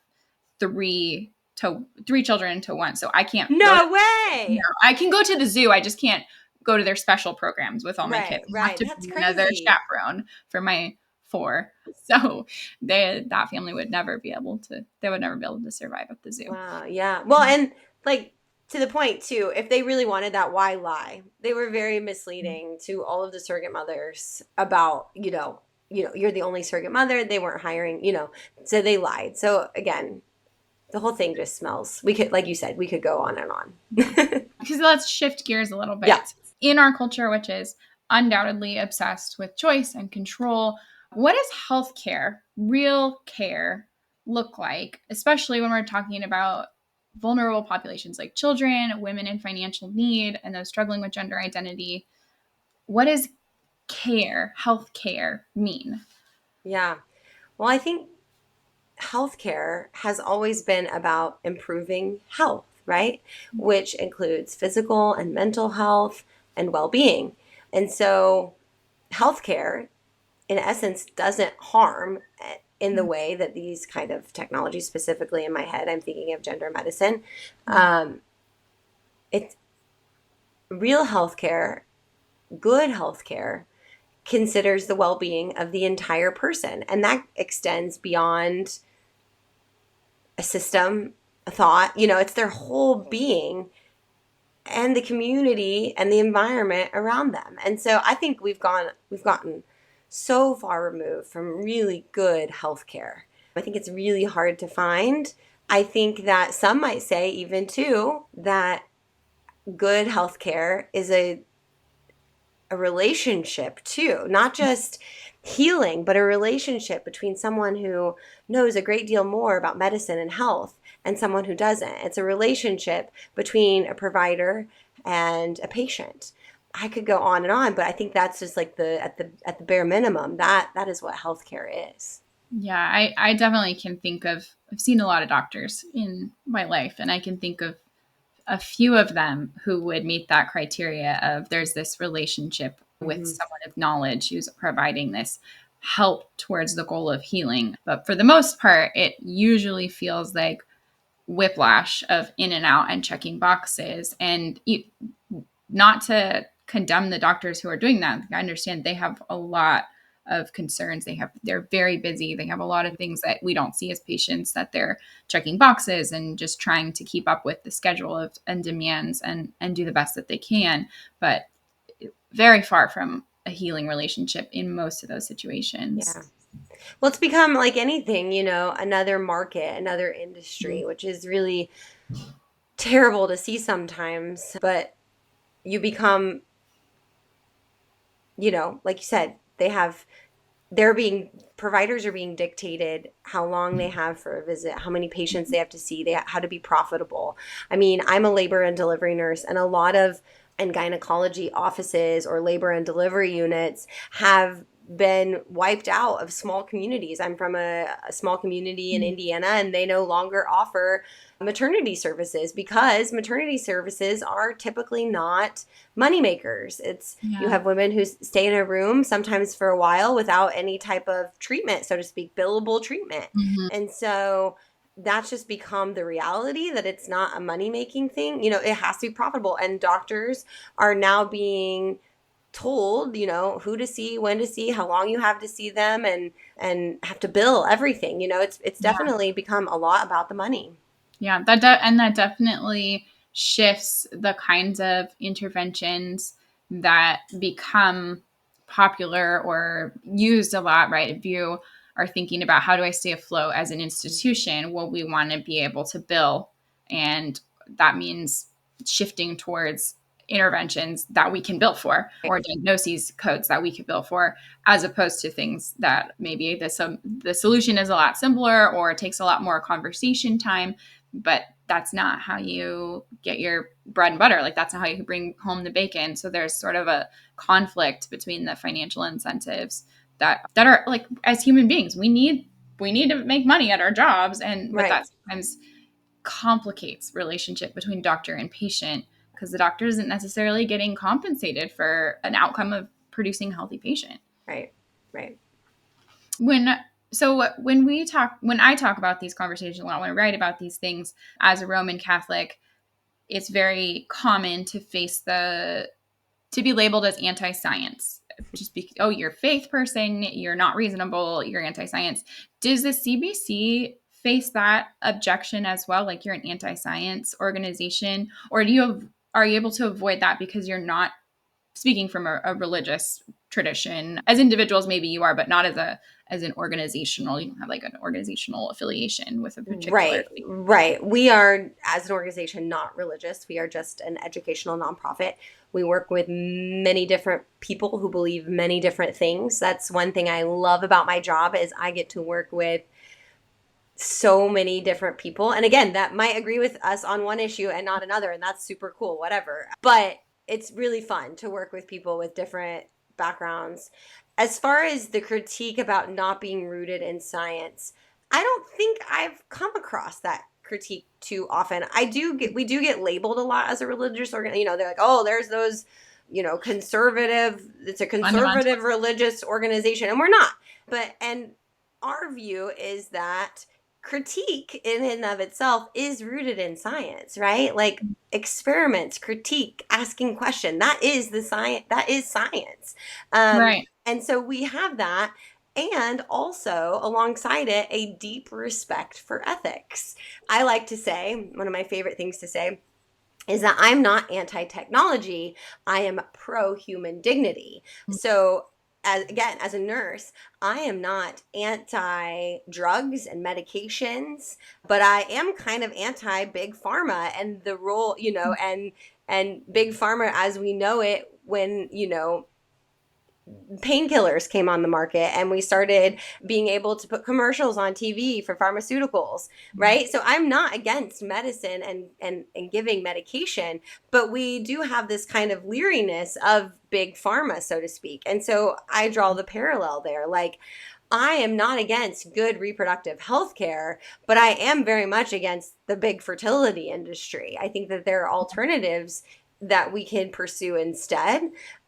[SPEAKER 1] three children to one. So I can't go to
[SPEAKER 2] No way.
[SPEAKER 1] I can go to the zoo. I just can't go to their special programs with all my
[SPEAKER 2] Right.
[SPEAKER 1] kids. I have
[SPEAKER 2] Right.
[SPEAKER 1] to
[SPEAKER 2] That's
[SPEAKER 1] bring another
[SPEAKER 2] crazy.
[SPEAKER 1] chaperone for my 4. So that family would never be able to. They would never be able to survive at the zoo.
[SPEAKER 2] Wow. Yeah. Well, and like to the point too, if they really wanted that, why lie? They were very misleading to all of the surrogate mothers about, you're the only surrogate mother. They weren't hiring, so they lied. So again, the whole thing just smells. We could, like you said, we could go on and on.
[SPEAKER 1] Because let's shift gears a little
[SPEAKER 2] Yeah.
[SPEAKER 1] bit. In our culture, which is undoubtedly obsessed with choice and control, what does healthcare, real care, look like, especially when we're talking about vulnerable populations like children, women in financial need, and those struggling with gender identity? What does health care mean?
[SPEAKER 2] Yeah. Well, I think healthcare has always been about improving health, right? Which includes physical and mental health and well being. And so, healthcare, in essence, doesn't harm in the way that these kind of technologies, specifically in my head, I'm thinking of gender medicine. Um, it's real healthcare, good healthcare considers the well being of the entire person. And that extends beyond a system, a thought, it's their whole being and the community and the environment around them. And so I think we've gotten so far removed from really good healthcare. I think it's really hard to find. I think that some might say even too that good healthcare is a relationship too, not just healing, but a relationship between someone who knows a great deal more about medicine and health and someone who doesn't. It's a relationship between a provider and a patient. I could go on and on, but I think that's just like at the bare minimum, that is what healthcare is.
[SPEAKER 1] Yeah, I definitely can think of, I've seen a lot of doctors in my life, and I can think of a few of them who would meet that criteria of there's this relationship with
[SPEAKER 2] Mm-hmm.
[SPEAKER 1] someone of knowledge who's providing this help towards the goal of healing. But for the most part, it usually feels like whiplash of in and out and checking boxes. And not to condemn the doctors who are doing that. I understand they have a lot of concerns. They're very busy. They have a lot of things that we don't see as patients that they're checking boxes and just trying to keep up with the schedule and demands and do the best that they can. But very far from a healing relationship in most of those situations.
[SPEAKER 2] Yeah. Well, it's become like anything, another market, another industry, which is really terrible to see sometimes. But you become, like you said, providers are being dictated how long they have for a visit, how many patients they have to see, how to be profitable. I mean, I'm a labor and delivery nurse, and a lot of and gynecology offices or labor and delivery units have been wiped out of small communities. I'm from a small community in Indiana, and they no longer offer maternity services because maternity services are typically not moneymakers. You
[SPEAKER 1] Yeah.
[SPEAKER 2] have women who stay in a room sometimes for a while without any type of treatment, so to speak, billable treatment.
[SPEAKER 1] Mhm.
[SPEAKER 2] And so that's just become the reality, that it's not a money-making thing. You know, it has to be profitable. And doctors are now being told, you know, who to see, when to see, how long you have to see them, and have to bill everything. You know, it's
[SPEAKER 1] Yeah.
[SPEAKER 2] definitely become a lot about the money.
[SPEAKER 1] Yeah, and that definitely shifts the kinds of interventions that become popular or used a lot, right? If you are thinking about how do I stay afloat as an institution, well, we want to be able to bill, and that means shifting towards interventions that we can bill for, or diagnoses codes that we can bill for, as opposed to things that maybe the solution is a lot simpler or takes a lot more conversation time, but that's not how you get your bread and butter. Like, that's not how you bring home the bacon. So there's sort of a conflict between the financial incentives that are, like, as human beings, we need to make money at our jobs, and but
[SPEAKER 2] Right,
[SPEAKER 1] that sometimes complicates relationship between doctor and patient, because the doctor isn't necessarily getting compensated for an outcome of producing a healthy patient.
[SPEAKER 2] right, right.
[SPEAKER 1] when when I talk about these conversations a lot, when I write about these things as a Roman Catholic, it's very common to to be labeled as anti-science. Just oh, you're a faith person, you're not reasonable, you're anti-science. Does the CBC face that objection as well? Like, you're an anti-science organization, or are you able to avoid that because you're not speaking from a religious tradition? As individuals, maybe you are, but not as an organizational. You don't have like an organizational affiliation with a particular
[SPEAKER 2] Right,
[SPEAKER 1] faith.
[SPEAKER 2] right. We are, as an organization, not religious. We are just an educational nonprofit. We work with many different people who believe many different things. That's one thing I love about my job, is I get to work with so many different people. And again, that might agree with us on one issue and not another, and that's super cool, whatever. But it's really fun to work with people with different backgrounds. As far as the critique about not being rooted in science, I don't think I've come across that critique too often. We do get labeled a lot as a religious organ. You know, they're like, oh, there's those, you know, conservative, it's a conservative
[SPEAKER 1] Fundamentalist.
[SPEAKER 2] religious organization, and we're not. And our view is that critique in and of itself is rooted in science, right? Like, experiments, critique, asking question, that is the science, that is science.
[SPEAKER 1] Right.
[SPEAKER 2] And so we have that, and also alongside it, a deep respect for ethics. I like to say, one of my favorite things to say is that I'm not anti-technology, I am pro-human dignity. So as a nurse, I am not anti-drugs and medications, but I am kind of anti-big pharma and the role, you know, and big pharma as we know it, when, you know, painkillers came on the market and we started being able to put commercials on TV for pharmaceuticals, right? So I'm not against medicine and giving medication, but we do have this kind of leeriness of big pharma, so to speak. And so I draw the parallel there. Like, I am not against good reproductive health care, but I am very much against the big fertility industry. I think that there are alternatives that we can pursue instead.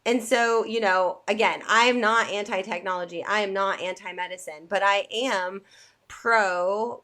[SPEAKER 2] And so, you know, again, I am not anti technology, I am not anti medicine, but I am pro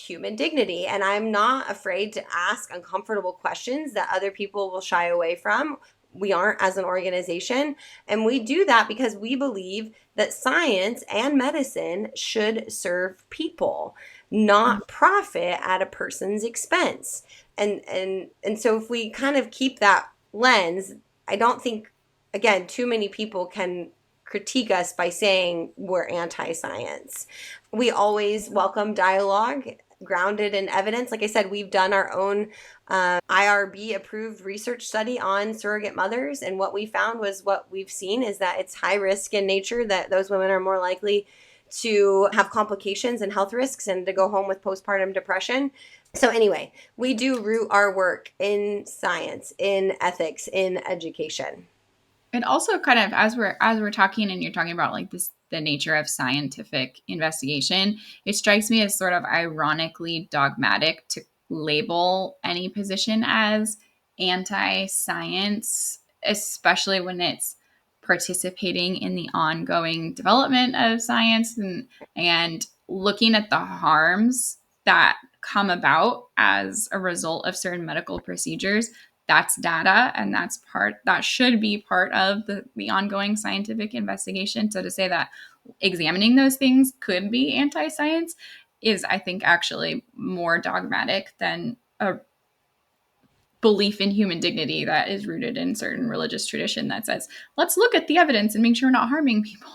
[SPEAKER 2] human dignity. And I'm not afraid to ask uncomfortable questions that other people will shy away from. We aren't, as an organization. And we do that because we believe that science and medicine should serve people, not profit at a person's expense. And so if we kind of keep that lens, I don't think, again, too many people can critique us by saying we're anti-science. We always welcome dialogue grounded in evidence. Like I said, we've done our own IRB approved research study on surrogate mothers, and what we found was, what we've seen is that it's high risk in nature, that those women are more likely to have complications and health risks and to go home with postpartum depression. So anyway, we do root our work in science, in ethics, in education.
[SPEAKER 1] It also kind of, as we're talking and you're talking about like this, the nature of scientific investigation, it strikes me as sort of ironically dogmatic to label any position as anti-science, especially when it's participating in the ongoing development of science, and looking at the harms that come about as a result of certain medical procedures, that's data, and that should be part of the ongoing scientific investigation. So to say that examining those things could be anti-science is, I think, actually more dogmatic than a belief in human dignity that is rooted in certain religious tradition that says, let's look at the evidence and make sure we're not harming people.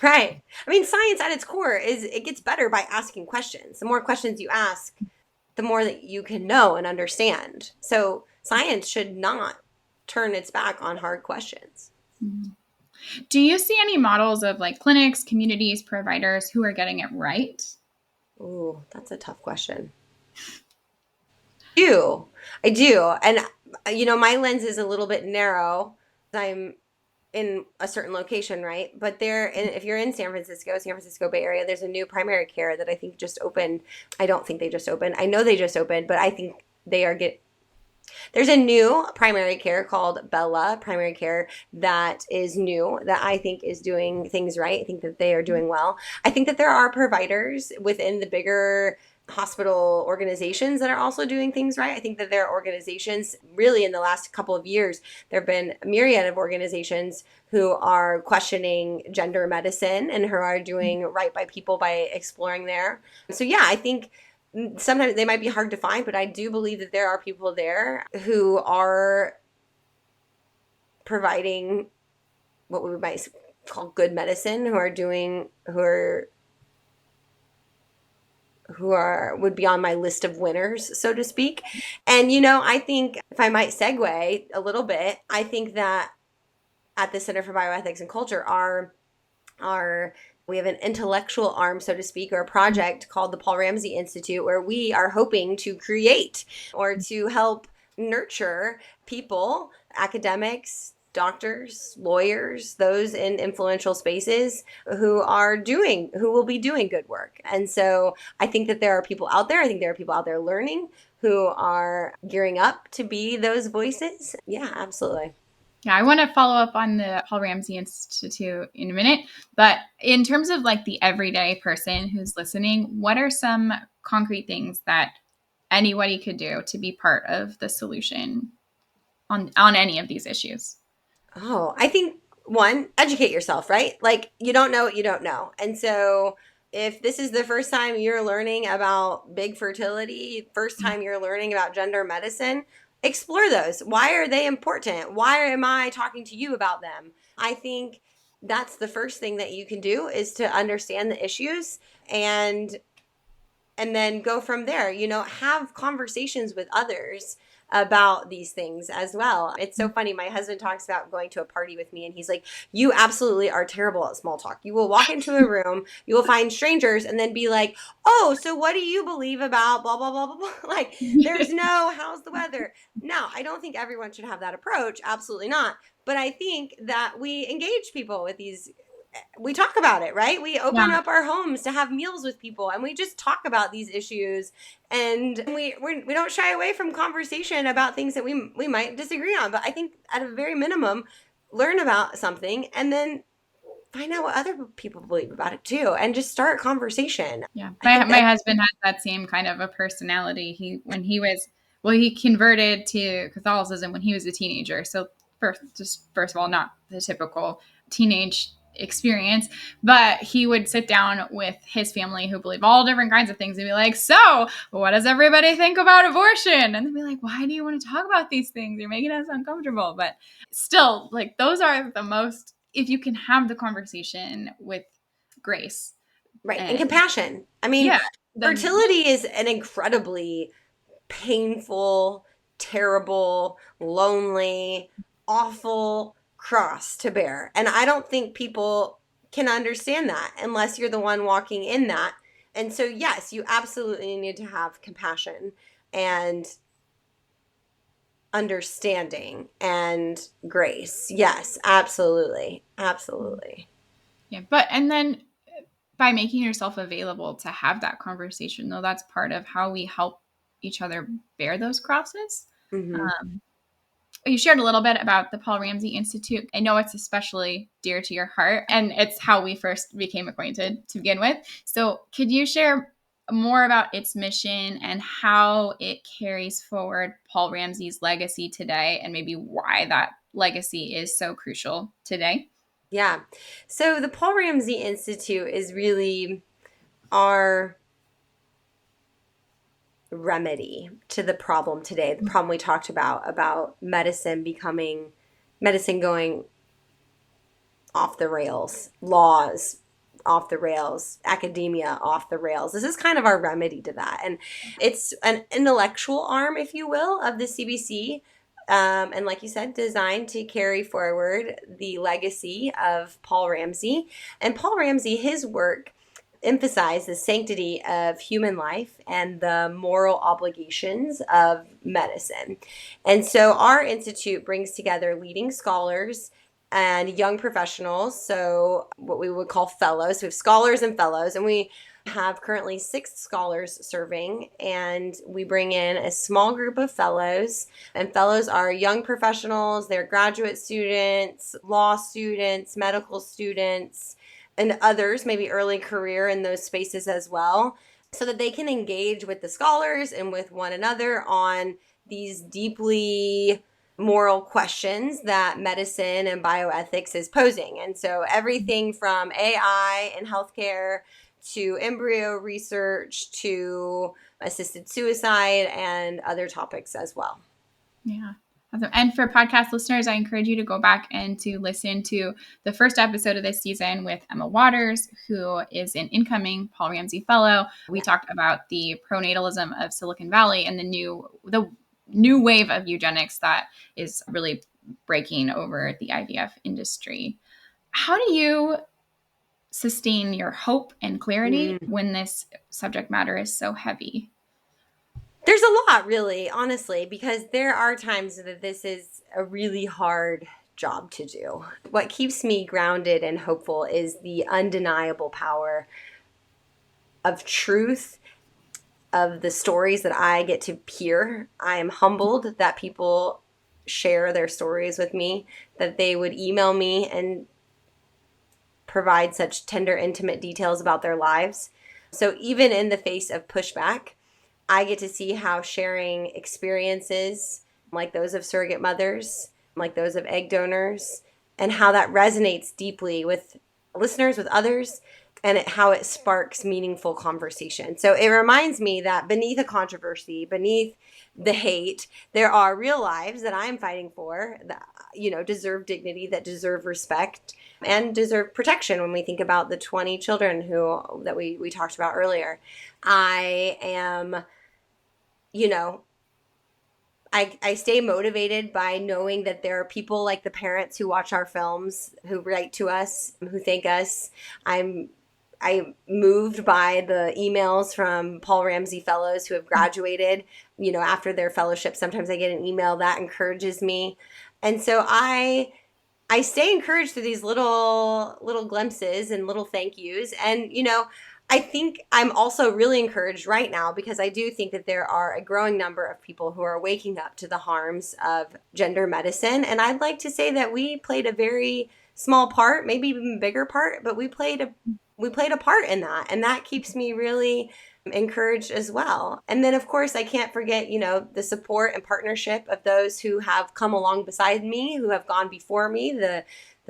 [SPEAKER 2] Right. I mean, science at its core is it gets better by asking questions. The more questions you ask, the more that you can know and understand. So science should not turn its back on hard questions.
[SPEAKER 1] Do you see any models of like clinics, communities, providers who are getting it right?
[SPEAKER 2] Ooh, that's a tough question. I do. And, my lens is a little bit narrow. I'm in a certain location, right? But if you're in San Francisco Bay Area, there's a new primary care that I think just opened. I don't think they just opened. I know they just opened, but I think there's a new primary care called Bella Primary Care that is new that I think is doing things right. I think that they are doing well. I think that there are providers within the bigger hospital organizations that are also doing things right. I think that there are organizations really in the last couple of years, there have been a myriad of organizations who are questioning gender medicine and who are doing right by people by exploring there. So yeah, I think sometimes they might be hard to find, but I do believe that there are people there who are providing what we might call good medicine, who would be on my list of winners, so to speak. And I think if I might segue a little bit, I think that at the Center for Bioethics and Culture we have an intellectual arm, so to speak, or a project called the Paul Ramsey Institute, where we are hoping to create or to help nurture people, academics, doctors, lawyers, those in influential spaces who will be doing good work. And so I think that there are people out there. I think there are people out there learning who are gearing up to be those voices. Yeah, absolutely.
[SPEAKER 1] Yeah, I want to follow up on the Paul Ramsey Institute in a minute. But in terms of like the everyday person who's listening, what are some concrete things that anybody could do to be part of the solution on any of these issues?
[SPEAKER 2] Oh, I think one, educate yourself, right? Like you don't know what you don't know. And so if this is the first time you're learning about big fertility, first time you're learning about gender medicine, explore those. Why are they important? Why am I talking to you about them? I think that's the first thing that you can do is to understand the issues and then go from there. Have conversations with others about these things as well. It's so funny. My husband talks about going to a party with me and he's like, you absolutely are terrible at small talk. You will walk into a room, you will find strangers and then be like, oh, so what do you believe about blah, blah, blah, blah, blah. Like there's no, how's the weather? No, I don't think everyone should have that approach. Absolutely not. But I think that we engage people with these. We talk about it, right? We open up our homes to have meals with people and we just talk about these issues and we don't shy away from conversation about things that we might disagree on. But I think at a very minimum, learn about something and then find out what other people believe about it too and just start a conversation.
[SPEAKER 1] Yeah. My husband has that same kind of a personality. He converted to Catholicism when he was a teenager. So first of all, not the typical teenage experience, but he would sit down with his family who believe all different kinds of things and be like, so what does everybody think about abortion? And they'd be like, why do you want to talk about these things? You're making us uncomfortable. But still, like those are the most, if you can have the conversation with grace.
[SPEAKER 2] Right. And compassion. I mean,
[SPEAKER 1] yeah,
[SPEAKER 2] fertility is an incredibly painful, terrible, lonely, awful cross to bear. And I don't think people can understand that unless you're the one walking in that. And so, yes, you absolutely need to have compassion and understanding and grace. Yes, absolutely. Absolutely.
[SPEAKER 1] Yeah. And then by making yourself available to have that conversation, though, that's part of how we help each other bear those crosses.
[SPEAKER 2] Mm-hmm.
[SPEAKER 1] You shared a little bit about the Paul Ramsey Institute. I know it's especially dear to your heart, and it's how we first became acquainted to begin with. So could you share more about its mission and how it carries forward Paul Ramsey's legacy today, and maybe why that legacy is so crucial today.
[SPEAKER 2] Yeah. So the Paul Ramsey Institute is really our remedy to the problem today, the problem we talked about medicine going off the rails, laws off the rails, academia off the rails. This is kind of our remedy to that. And it's an intellectual arm, if you will, of the CBC. And like you said, designed to carry forward the legacy of Paul Ramsey. And Paul Ramsey, his work emphasized the sanctity of human life and the moral obligations of medicine. And so our institute brings together leading scholars and young professionals, so what we would call fellows. We have scholars and fellows, and we have currently 6 scholars serving, and we bring in a small group of fellows. And fellows are young professionals, they're graduate students, law students, medical students, and others, maybe early career in those spaces as well, so that they can engage with the scholars and with one another on these deeply moral questions that medicine and bioethics is posing. And so everything from AI in healthcare to embryo research to assisted suicide and other topics as well.
[SPEAKER 1] Yeah. Awesome. And for podcast listeners, I encourage you to go back and to listen to the first episode of this season with Emma Waters, who is an incoming Paul Ramsey Fellow. We talked about the pronatalism of Silicon Valley and the new wave of eugenics that is really breaking over the IVF industry. How do you sustain your hope and clarity when this subject matter is so heavy?
[SPEAKER 2] There's a lot, really, honestly, because there are times that this is a really hard job to do. What keeps me grounded and hopeful is the undeniable power of truth, of the stories that I get to hear. I am humbled that people share their stories with me, that they would email me and provide such tender, intimate details about their lives. So even in the face of pushback, I get to see how sharing experiences like those of surrogate mothers, like those of egg donors, and how that resonates deeply with listeners, with others, and how it sparks meaningful conversation. So it reminds me that beneath a controversy, beneath the hate, there are real lives that I'm fighting for that, deserve dignity, that deserve respect, and deserve protection. When we think about the 20 children that we talked about earlier, I am, I stay motivated by knowing that there are people like the parents who watch our films, who write to us, who thank us. I'm moved by the emails from Paul Ramsey Fellows who have graduated, after their fellowship. Sometimes I get an email that encourages me. And so I stay encouraged through these little glimpses and little thank yous. And, I think I'm also really encouraged right now because I do think that there are a growing number of people who are waking up to the harms of gender medicine. And I'd like to say that we played a very small part, maybe even bigger part, but we played a part in that. And that keeps me really encouraged as well. And then, of course, I can't forget, the support and partnership of those who have come along beside me, who have gone before me, the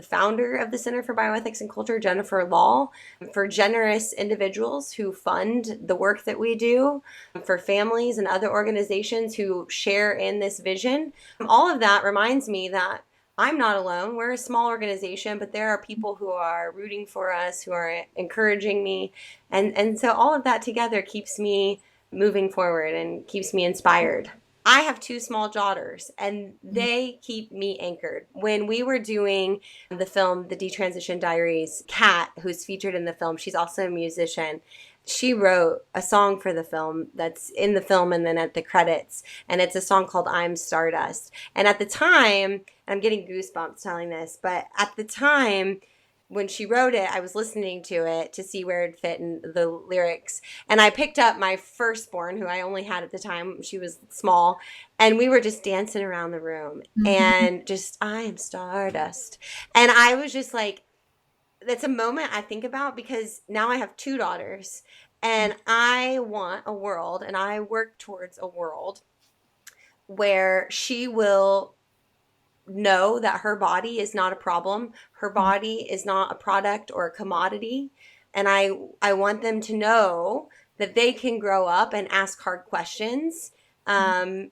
[SPEAKER 2] founder of the Center for Bioethics and Culture, Jennifer Law, for generous individuals who fund the work that we do, for families and other organizations who share in this vision. All of that reminds me that I'm not alone. We're a small organization, but there are people who are rooting for us, who are encouraging me. And so all of that together keeps me moving forward and keeps me inspired. I have 2 small daughters, and they keep me anchored. When we were doing the film, The Detransition Diaries, Kat, who's featured in the film, she's also a musician. She wrote a song for the film that's in the film and then at the credits, and it's a song called I'm Stardust. And at the time, I'm getting goosebumps telling this, but at the time, when she wrote it, I was listening to it to see where it fit in the lyrics. And I picked up my firstborn, who I only had at the time. She was small. And we were just dancing around the room and just, I am stardust. And I was just like, that's a moment I think about because now I have 2 daughters. And I want a world, and I work towards a world where she will know that her body is not a problem. Her body is not a product or a commodity. And I want them to know that they can grow up and ask hard questions. And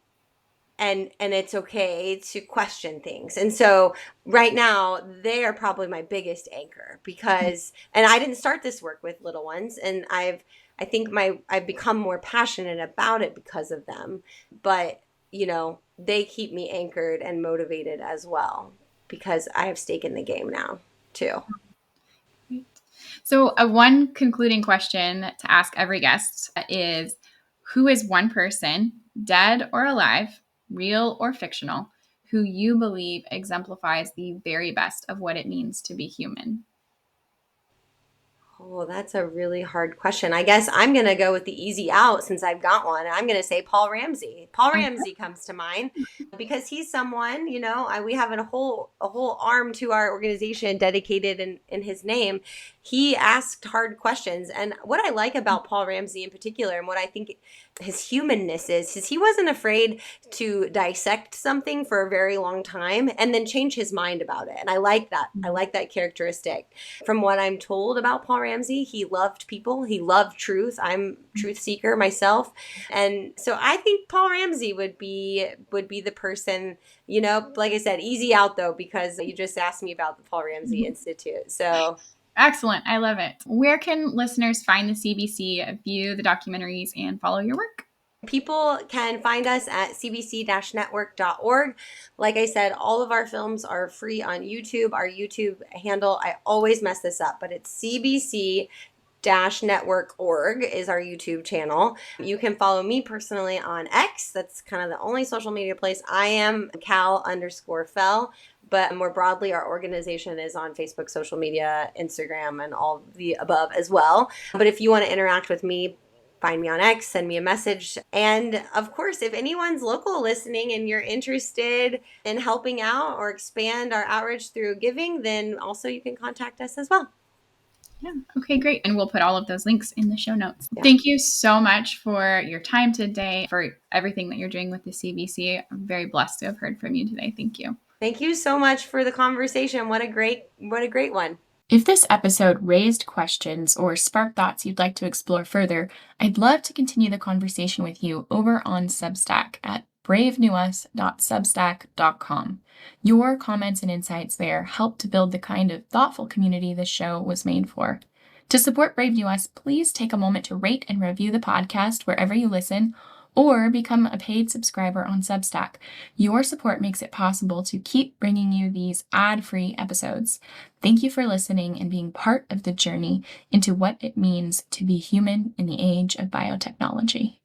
[SPEAKER 2] it's okay to question things. And so right now they are probably my biggest anchor, because and I didn't start this work with little ones, and I've become more passionate about it because of them. But they keep me anchored and motivated as well, because I have stake in the game now too.
[SPEAKER 1] So, one concluding question to ask every guest is, who is one person, dead or alive, real or fictional, who you believe exemplifies the very best of what it means to be human?
[SPEAKER 2] Oh, that's a really hard question. I guess I'm going to go with the easy out since I've got one. I'm going to say Paul Ramsey. Paul Ramsey comes to mind because he's someone, we have a whole arm to our organization dedicated in his name. He asked hard questions. And what I like about Paul Ramsey in particular, and what I think his humanness is he wasn't afraid to dissect something for a very long time and then change his mind about it. And I like that. I like that characteristic. From what I'm told about Paul Ramsey, he loved people. He loved truth. I'm a truth seeker myself. And so I think Paul Ramsey would be the person, like I said, easy out though, because you just asked me about the Paul Ramsey Institute. So
[SPEAKER 1] Excellent. I love it. Where can listeners find the CBC, view the documentaries, and follow your work?
[SPEAKER 2] people can find us at cbc-network.org. Like I said, all of our films are free on YouTube. Our YouTube handle, I always mess this up, but it's cbc-network.org is our YouTube channel. You can follow me personally on X. That's kind of the only social media place. I am Cal_Fell. But more broadly, our organization is on Facebook, social media, Instagram, and all the above as well. But if you want to interact with me, find me on X, send me a message. And of course, if anyone's local listening and you're interested in helping out or expand our outreach through giving, then also you can contact us as well.
[SPEAKER 1] Yeah. Okay, great. And we'll put all of those links in the show notes. Yeah. Thank you so much for your time today, for everything that you're doing with the CBC. I'm very blessed to have heard from you today. Thank you.
[SPEAKER 2] Thank you so much for the conversation. What a great one.
[SPEAKER 1] If this episode raised questions or sparked thoughts you'd like to explore further, I'd love to continue the conversation with you over on Substack at bravenewus.substack.com. Your comments and insights there help to build the kind of thoughtful community this show was made for. To support Brave New Us, please take a moment to rate and review the podcast wherever you listen, or become a paid subscriber on Substack. Your support makes it possible to keep bringing you these ad-free episodes. Thank you for listening and being part of the journey into what it means to be human in the age of biotechnology.